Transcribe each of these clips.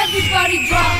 Everybody drop.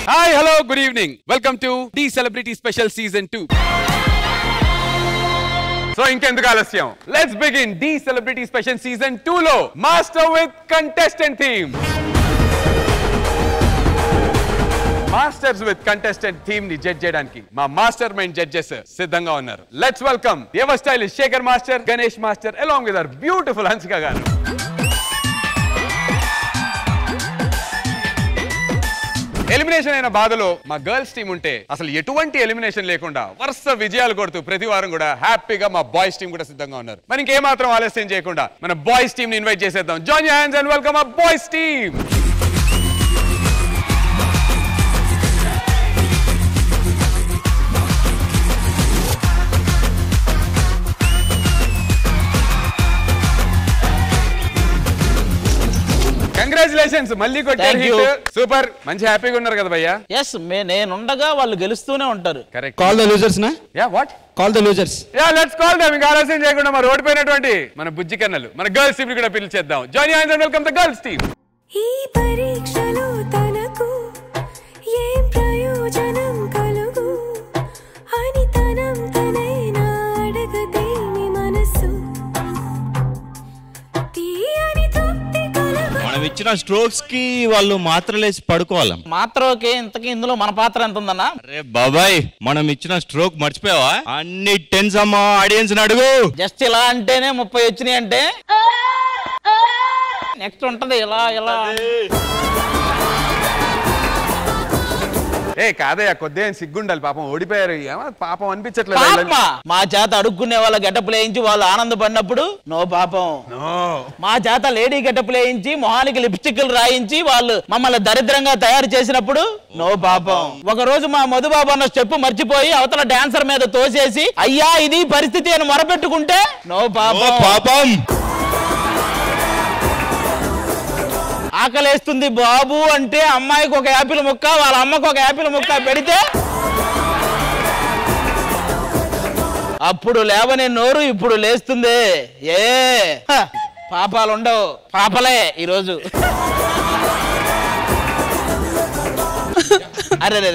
Hi, hello, good evening. Welcome to D Celebrity Special Season 2. So, ఇంకెందుకు ఆలస్యం? Let's begin D Celebrity Special Season 2 లో Master with Contestant theme. Masters with Contestant theme ని judge చేయడానికి మా master mind judges సిద్ధంగా ఉన్నారు. Let's welcome Eva Stylish, Shekhar Master, Ganesh Master along with our beautiful Hansika garu. Elimination అయిన బాధలో మా girls team ఉంటే అసలు ఎటువంటి ఎలిమినేషన్ లేకుండా వరుస విజయాలు కొడుతూ ప్రతి వారం కూడా హ్యాపీగా మా బాయ్స్ టీం కూడా సిద్ధంగా ఉన్నారు. మరి ఇంకేమాత్రం ఆలస్యం చేయకుండా మన బాయ్స్ టీం ని ఇన్వైట్ చేసేద్దాం. Join your hands and welcome our boys team. Congratulations, మళ్ళీ కొట్టారు హిట్. సూపర్, మంచి హ్యాపీగా ఉన్నారు కదా భయ్యా? yes నేనుండగా వాళ్ళు గెలుస్తూనే ఉంటారు. కరెక్ట్. కాల్ ద లూజర్స్ నా? Yeah what? Call the losers. Yeah let's call them. ఇంకా ఆలస్యం చేయకుండా మన రోడ్ పైనటువంటి మన బుజ్జి కన్నలు మన గర్ల్స్ టీం కూడా పిలిచేద్దాం. Join your hands and welcome the girls team. ఈ పరీక్షలో తనకు ఏం ప్రయోజనం కలుగు అని తనం తనైనా అడగదేని మనసు తీయని తృప్తి కలుగు. మనం ఇచ్చిన స్ట్రోక్స్ కి వాళ్ళు మాత్రలేసి పడుకోవాలి. మాత్రకే ఇంతకీ ఇందులో మన పాత్ర ఎంత ఉందన్నా? అరే బాబాయ్, మనం ఇచ్చిన స్ట్రోక్ మర్చిపోయావా? అన్ని టెన్స్ అమ్మా, ఆడియన్స్ అడుగు. జస్ట్ ఇలా అంటేనే 30 వచ్చినాయి అంటే నెక్స్ట్ ఉంటది ఇలా ఇలా. ఏ కాదయ్యా, కొద్దిగా సిగ్గుండాలి, పాపం ఓడిపోయారు. ఏమో పాపం అనిపించట్లేదు. పాపమా? మా చేత అడుక్కునే వాళ్ళ గెటప్లు వేయించి వాళ్ళు ఆనందపడినప్పుడు నో పాపం. మా చేత లేడీ గెటప్లు వేయించి మొహానికి లిప్స్టిక్లు రాయించి వాళ్ళు మమ్మల్ని దరిద్రంగా తయారు చేసినప్పుడు నో పాపం. ఒక రోజు మా మధుబాబు అన్న స్టెప్ మర్చిపోయి అవతల డాన్సర్ మీద తోసేసి అయ్యా ఇది పరిస్థితి అని మొరపెట్టుకుంటే నో పాపం. పాపం. ఆకలేస్తుంది బాబు అంటే అమ్మాయికి ఒక యాపిల్ ముక్క వాళ్ళ అమ్మకు ఒక యాపిల్ ముక్క పెడితే అప్పుడు లేవని నోరు ఇప్పుడు లేస్తుంది. ఏ పాపాలు ఉండవు, పాపలే ఈరోజు. అరే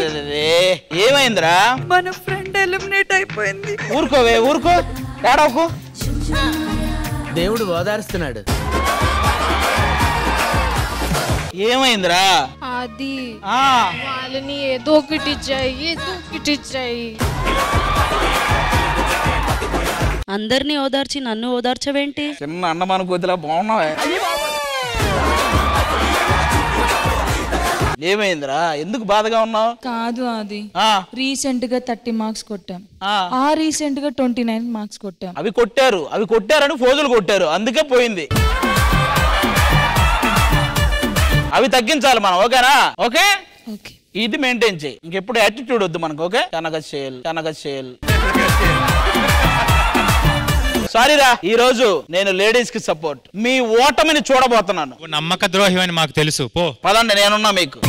ఏమైందిరా? మన ఫ్రెండ్ ఎలిమినేట్ అయిపోయింది. ఊరుకోవే, ఊరుకో, ఏడవకు. దేవుడు ఓదారుస్తున్నాడు. ఏమైందిరా? అది వాళ్ళని ఏదో ఒకటి చెయ్యి. అందరినీ ఓదార్చి నన్ను ఓదార్చవేంటి? చిన్న అన్నమాన కోతిలా బాగున్నావే. ఏమైందిరా? ఎందుకు బాధగా ఉన్నావు? కాదు, అది రీసెంట్ గా 30 మార్క్స్ కొట్టాం. రీసెంట్ గా 29 మార్క్స్ కొట్టాం. అవి కొట్టారని ఫోజులు కొట్టారు, అందుకే పోయింది. అవి తగ్గించాలి మనం, ఓకేనా? ఓకే, ఇది మెయింటైన్ చేయి. ఇంకెప్పుడు యాటిట్యూడ్ వద్దు మనకు, ఓకే? కనగచేల్. సారీరా, ఈ రోజు నేను లేడీస్ కి సపోర్ట్. మీ ఓటమిని చూడబోతున్నాను. నమ్మక ద్రోహి అని మాకు తెలుసు. పో పదండి, నేనున్నా మీకు.